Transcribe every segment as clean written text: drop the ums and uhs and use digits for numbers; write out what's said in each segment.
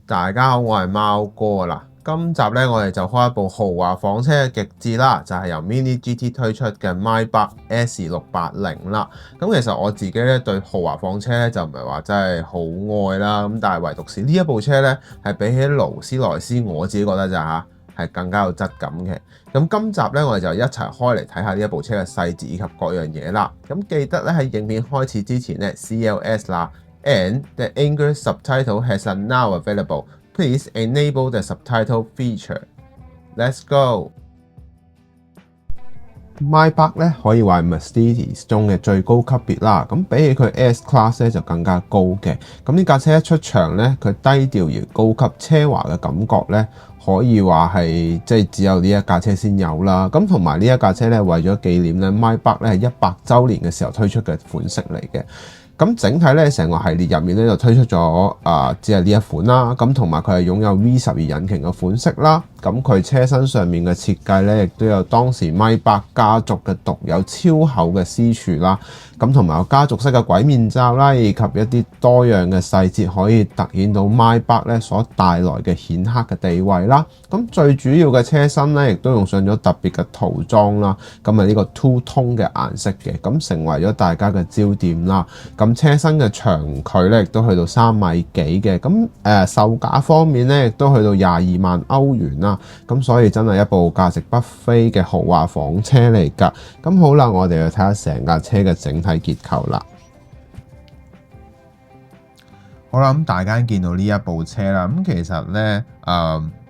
大家好，我係貓哥啦。今集咧，我哋就開一部豪華房車嘅極致啦，就係由 Mini GT 推出嘅 Maybach S680啦。咁其實我自己咧對豪華房車咧就唔係話真係好愛啦，咁但係唯獨是呢一部車咧係比起勞斯萊斯，我自己覺得就係更加有質感嘅。咁今集咧，我哋就一齊開嚟睇下呢一部車嘅細節以及各樣嘢啦。咁記得咧喺影片開始之前咧 CLS 啦。And the English subtitle has a now available. Please enable the subtitle feature. Let's go. Maybach 咧可以話係 Mercedes 中嘅最高級別啦。咁比起佢 S Class 咧就更加高嘅。咁呢架車一出場咧，佢低調而高級奢華嘅感覺咧，可以話係即係只有呢一架車先有啦。咁同埋呢一架車咧，為咗紀念咧 Maybach 咧係100週年嘅時候推出嘅款式嚟嘅。咁整體咧，成個系列入面咧就推出咗只係呢一款啦。咁同埋佢係擁有 V12引擎嘅款式啦。咁佢車身上面嘅設計咧，亦都有當時 Maybach 家族嘅獨有超厚嘅私處啦。咁同埋有家族式嘅鬼面罩啦，以及一啲多樣嘅細節，可以突顯到 Maybach 咧所帶來嘅顯赫嘅地位啦。咁最主要嘅車身咧，亦都用上咗特別嘅塗裝啦。咁係呢個 Two Tone 嘅顏色嘅，咁成為咗大家嘅焦點啦。咁車身嘅長距咧，亦都去到3米幾嘅。咁售價方面咧，亦都去到22萬歐元啦。咁所以真係一部價值不菲嘅豪華房車嚟㗎。咁好啦，我哋去睇下成架車嘅整體結構啦。好啦，咁大家見到呢一部車啦，咁其實咧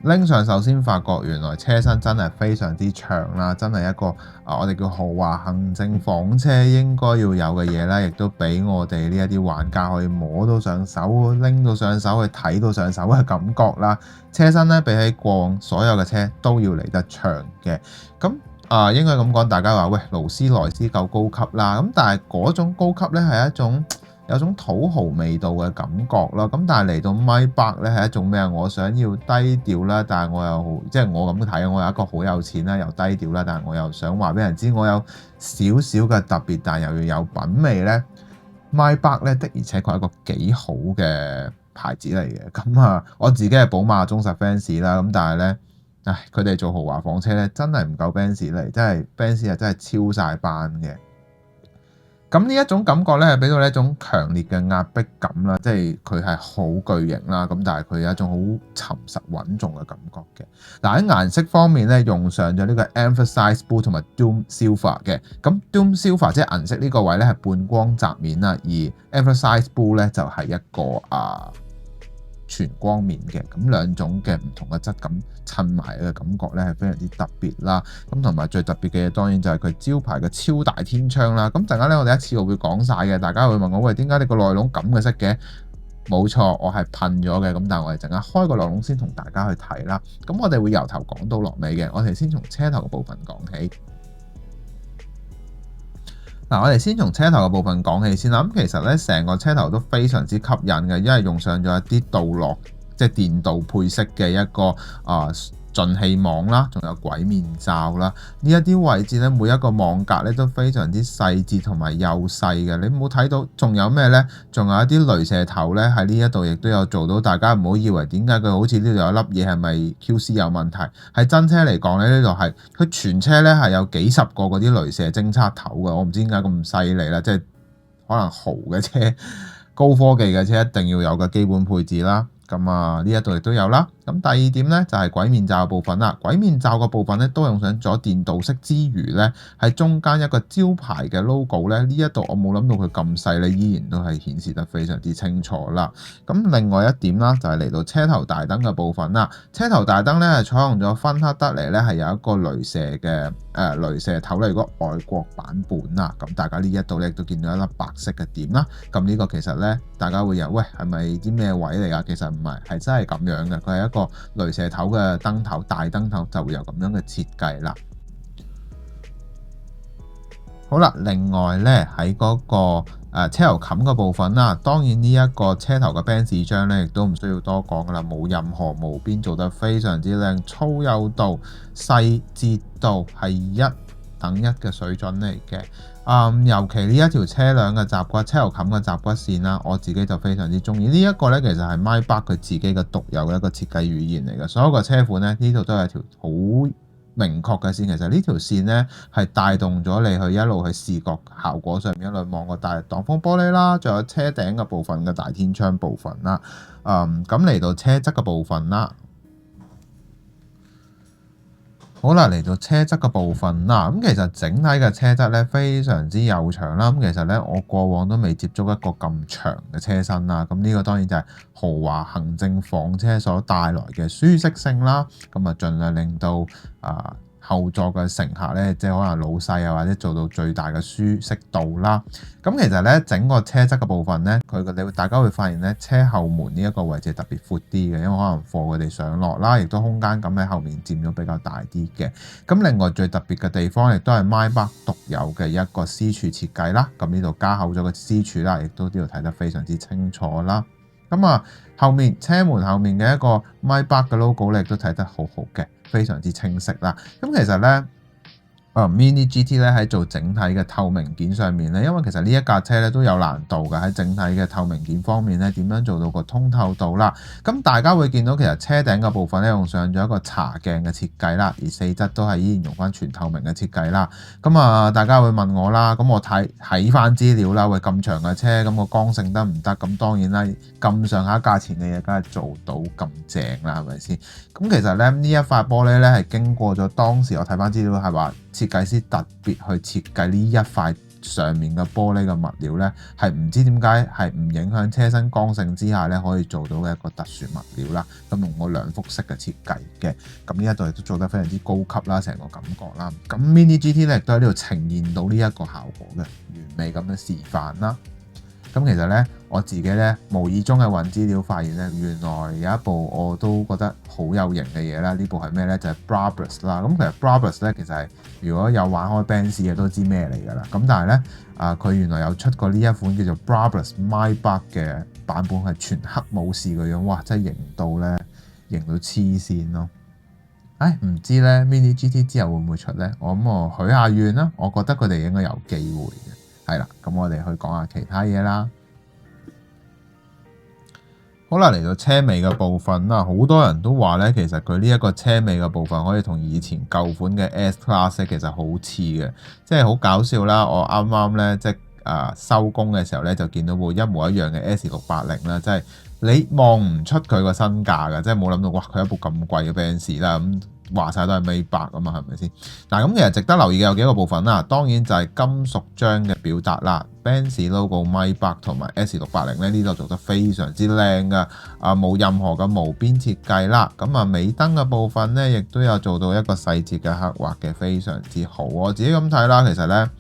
拎上手先發覺原來車身真係非常之長啦，真係一個我哋叫豪華行政房車應該要有嘅嘢啦，亦都俾我哋呢一啲玩家可以摸到上手、拎到上手、去睇到上手嘅感覺啦。車身咧比起過往所有嘅車都要嚟得長嘅，咁應該咁講，大家話喂勞斯萊斯夠高級啦，咁但係嗰種高級咧係一種有種土豪味道嘅感覺咯，咁但係嚟到 Maybach 咧係一種咩啊？我想要低調啦，但係我又即係我咁睇，我有一個好有錢啦，又低調啦，但係我又想話俾人知我有少少嘅特別，但係又要有品味咧。Maybach 咧的而且確係一個幾好嘅牌子嚟嘅，咁我自己係寶馬忠實 fans 啦，咁但係咧，佢哋做豪華房車咧真係唔夠 Benz 嚟，真係 Benz 係真係超晒班嘅。咁呢一種感覺咧，係俾到呢一種強烈嘅壓迫感啦，即係佢係好巨型啦，咁但係佢有一種好沉實穩重嘅感覺嘅。嗱喺顏色方面咧，用上咗呢個 Anthracite Blue 同埋 Dome Silver 嘅。咁 Dome Silver 即係銀色呢個位咧係半光澤面啦，而 Anthracite Blue 咧就係一個全光面嘅，咁兩種嘅唔同嘅質感襯埋嘅感覺咧係非常之特別啦。咁同埋最特別嘅嘢當然就係佢招牌嘅超大天窗啦。咁陣間咧我哋一次過會講晒嘅，大家會問我喂，點解你個內籠咁嘅色嘅？冇錯，我係噴咗嘅。咁但係我哋陣間開個內籠先同大家去睇啦。咁我哋會由頭講到落尾嘅。我哋先從車頭嘅部分講起。我哋先從車頭嘅部分講起先啦。咁其實咧，成個車頭都非常之吸引嘅，因為用上咗一啲鍍鉼，即係電鍍配色嘅一個進氣網啦，仲有鬼面罩啦。呢一啲位置咧，每一個網格咧都非常之細緻同埋幼細嘅。你冇睇到，仲有咩咧？仲有一啲鐳射頭咧，喺呢一度亦都有做到。大家唔好以為點解佢好似呢度有粒嘢係咪 QC 有問題？喺真車嚟講咧，呢度係佢全車咧係有幾十個嗰啲鐳射偵測頭嘅。我唔知點解咁犀利啦，即係可能豪嘅車、高科技嘅車一定要有嘅基本配置啦。咁呢一度亦都有啦。咁第二點咧就係鬼面罩嘅部分啦。鬼面罩個部分咧都用上咗電鍍式之餘咧，喺中間一個招牌嘅 logo 咧，呢一度我冇諗到佢咁細咧，依然都係顯示得非常之清楚啦。咁另外一點啦，就係嚟到車頭大燈嘅部分啦。車頭大燈咧係採用咗分刻得嚟咧，係有一個鐳射嘅鐳射頭嚟個外國版本啦。咁大家呢一度咧亦都見到一粒白色嘅點啦。咁呢個其實咧，大家會有喂係咪啲咩位嚟㗎？其實唔係，係真係咁樣嘅。佢係一個鐳射頭嘅燈頭，大燈頭就會有咁樣嘅設計啦。好啦，另外咧喺嗰個車頭冚嘅部分啦，當然呢一個車頭嘅 Benz 章咧，亦都唔需要多講噶啦，冇任何毛邊，做得非常之靚，粗幼度、細節度係一等一嘅水準嚟嘅。尤其呢一條車輛嘅閘骨、車頭冚嘅閘骨線啦，我自己就非常之中意。呢一個呢，其實係 Maybach 佢自己嘅獨有嘅一個設計語言嚟嘅。所有嘅車款呢，呢度都有條好明確嘅線。其實呢條線呢，係帶動咗你去一路去視覺效果上面一路望個大擋風玻璃啦，仲有車頂嘅部分嘅大天窗部分啦。咁嚟到車側嘅部分啦。好啦，嚟到車側嘅部分啦，咁其實整體嘅車側咧非常之幼長啦，咁其實咧我過往都未接觸一個咁長嘅車身啦，咁呢個當然就係豪華行政房車所帶來嘅舒適性啦，咁啊盡量令到後座嘅乘客咧，即係可能老細啊，或者做到最大嘅舒適度啦。咁其實咧，整個車側嘅部分咧，大家會發現咧，車後門呢一個位置特別闊啲嘅，因為可能貨佢哋上落啦，亦都空間感喺後面佔咗比較大啲嘅。咁另外最特別嘅地方，亦都係 Maybach 獨有嘅一個私處設計啦。咁呢度加厚咗個私處啦，亦都呢度睇得非常之清楚啦。咁後面車門後面嘅一個 Maybach 嘅 logo 咧，亦都睇得好好嘅，非常之清晰啦。咁其實咧，Mini GT 咧喺做整體嘅透明件上面咧，因為其實呢一架車咧都有難度嘅，喺整體嘅透明件方面咧，點樣做到個通透度啦？咁大家會見到其實車頂嘅部分咧用上咗一個茶鏡嘅設計啦，而四側都係依然用翻全透明嘅設計啦。大家會問我啦，咁我睇翻資料啦，喂咁長嘅車，咁個剛性得唔得？咁當然啦，咁上下價錢嘅嘢，梗係做到咁正啦，係咪先？咁其實咧呢一塊玻璃咧係經過咗當時我睇翻資料係話，設計師特別去設計呢一塊上面嘅玻璃嘅物料呢，係唔知點解係唔影響車身剛性之下呢，可以做到嘅一個特殊物料啦。咁用個兩幅式嘅設計嘅，咁呢一度亦都做得非常之高級啦，成個感覺啦。咁 Mini GT 呢亦都喺呢度呈現到呢一個效果嘅完美咁嘅示範啦。咁其實咧，我自己咧無意中嘅揾資料發現咧，原來有一部我都覺得好有型嘅嘢啦。呢部係咩咧？就係 Brabus 啦。咁其實 Brabus 咧，其實係如果有玩開 Benz 嘅都知咩嚟㗎啦。咁但係咧，佢原來有出過呢一款叫做 Brabus Maybach 嘅版本，係全黑武士嘅樣，哇！真係型到黐線咯。唔知咧 Mini GT 之後會唔會出咧？我許下願啦，我覺得佢哋應該有機會嘅。係啦，咁我哋去講下其他嘢啦。好啦，嚟到車尾嘅部分啦，好多人都話咧，其實佢呢一個車尾嘅部分可以同以前舊款嘅 S Class 其實好似嘅，即係好搞笑啦。我啱啱咧即係收工嘅時候咧，就見到部一模一樣嘅 S680啦，即係你望唔出佢個身價㗎，即係冇諗到哇，佢一部咁貴嘅 Benz 啦咁。話晒都係 Maybach 啊嘛，係咪先？咁其實值得留意嘅有幾個部分啦。當然就係金屬章嘅表達啦 ，Benz logo Maybach 同埋 S680咧呢度做得非常之靚㗎，冇任何嘅無邊設計啦。尾燈嘅部分咧，亦都有做到一個細節嘅刻畫嘅，非常之好。我自己咁睇啦，其實咧。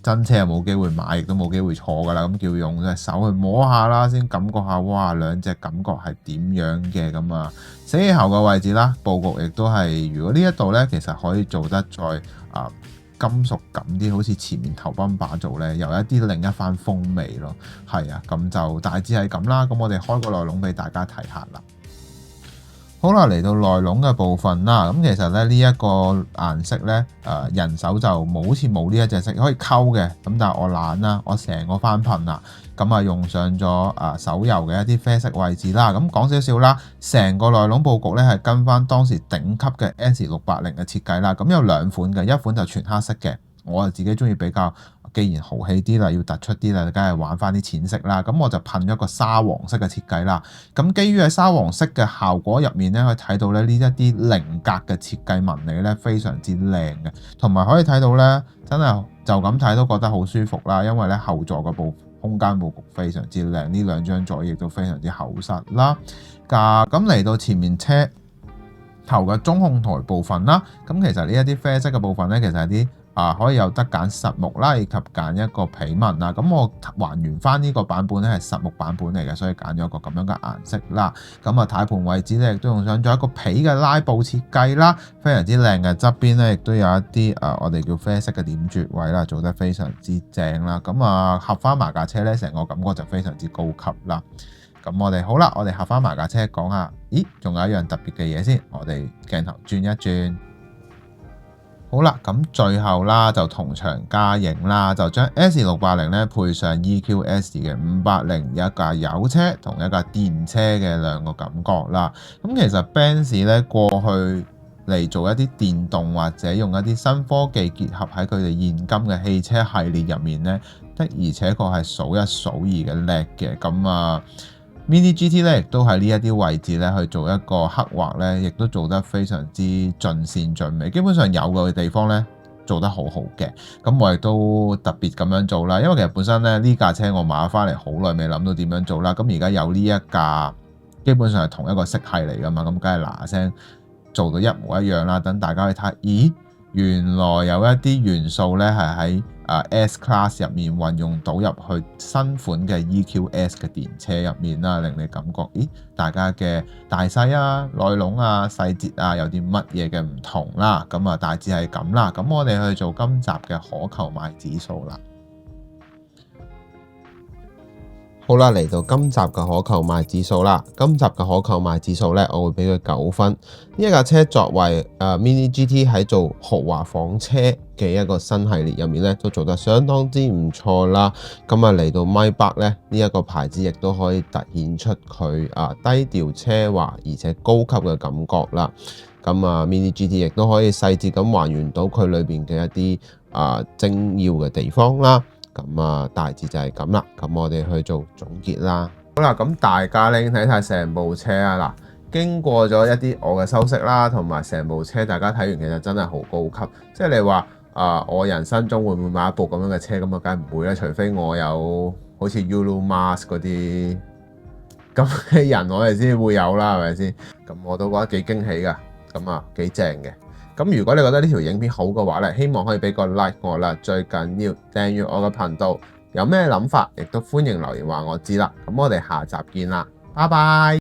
真車又冇機會買，亦都冇機會坐㗎啦。咁叫用隻手去摸下啦，先感覺下，哇！兩隻感覺係點樣嘅咁死氣喉嘅位置啦，佈局亦都係，如果呢一度咧，其實可以做得再金屬感啲，好似前面頭泵把做咧，有一啲另一番風味咯。係啊，咁就大致係咁啦。咁我哋開個內籠俾大家睇下啦。好啦，嚟到內籠嘅部分啦，咁其實咧呢一個顏色咧，人手就好似冇呢一隻色可以溝嘅，咁但係我懶啦，我成個翻噴啦，咁用上咗手油嘅一啲啡色位置啦，咁講少少啦，成個內籠佈局咧係跟翻當時頂級嘅 S680嘅設計啦，咁有兩款嘅，一款就全黑色嘅，我自己中意比較。既然豪氣啲啦，要突出啲啦，梗係玩翻啲淺色啦。咁我就噴咗個沙黃色嘅設計啦。咁基於喺沙黃色嘅效果入面咧，可以睇到咧呢一啲菱格嘅設計紋理咧非常之靚嘅，同埋可以睇到咧真係就咁睇都覺得好舒服啦。因為咧後座嘅空間佈局非常之靚，呢兩張座椅亦都非常之厚實啦。咁嚟到前面車頭嘅中控台部分啦，咁其實呢一啲啡色嘅部分咧，其實係啲。可以有得揀實木啦，以及揀一個皮紋啦。咁我還原翻呢個版本咧係實木版本嚟嘅，所以揀咗一個咁樣嘅顏色啦。軚盤位置咧亦都用上咗一個皮嘅拉布設計啦，非常之靚嘅。側邊咧亦都有一啲我哋叫啡色嘅點綴位啦，做得非常之正啦。合翻埋架車咧，成個感覺就非常之高級啦。咁我哋好啦，我哋合翻埋架車講下，咦，仲有一樣特別嘅嘢先，我哋鏡頭轉一轉。好啦，咁最後啦就同場加映啦，就將 S680咧配上 EQS 嘅580，有一架油車同一架電車嘅兩個感覺啦。咁其實 Benz 咧過去嚟做一啲電動或者用一啲新科技結合喺佢哋現今嘅汽車系列入面咧，的而且確係數一數二嘅叻嘅。咁啊〜Mini GT 咧，亦都喺呢一啲位置咧去做一個刻畫咧，亦都做得非常之盡善盡美。基本上有嘅地方咧做得好好嘅。咁我亦都特別咁樣做啦，因為其實本身咧呢架車我買翻嚟好耐未諗到點樣做啦。咁而家有呢一架，基本上係同一個色系嚟噶嘛，咁梗係嗱嗱聲做到一模一樣啦。等大家去睇，咦，原來有一啲元素咧係喺S-Class 入面運用到入去新款嘅 EQS 嘅電車入面啦，令你感覺，咦，大家嘅大細啊、內籠啊、細節啊有啲乜嘢嘅唔同啦，咁啊大致係咁啦。咁我哋去做今集嘅可購買指數啦。好啦，嚟到今集嘅可購買指數啦。今集嘅可購買指數呢，我會俾佢9分。呢一架車作為Mini GT 喺做豪華房車嘅一個新系列入面呢，都做得相當之唔錯啦。咁啊嚟到 Maybach 呢，呢一個牌子亦都可以突顯出佢低調奢華而且高級嘅感覺啦。咁啊 Mini GT 亦都可以細節咁還原到佢裏邊嘅一啲精要嘅地方啦。咁啊，大致就係咁啦。咁我哋去做總結啦。好啦，咁大家咧睇晒成部車啊，嗱，經過咗一啲我嘅修飾啦，同埋成部車，大家睇完其實真係好高級。即係你話我人生中會唔會買一部咁樣嘅車？咁啊，梗係唔會啦。除非我有好似 Elon Musk 嗰啲咁嘅人，我哋先會有啦，係咪先？咁我都覺得幾驚喜噶，咁啊幾正嘅。咁如果你覺得呢條影片好嘅話咧，希望可以俾個 like 我啦，最緊要訂閱我嘅頻道。有咩諗法，亦都歡迎留言話我知啦。咁我哋下集見啦，拜拜。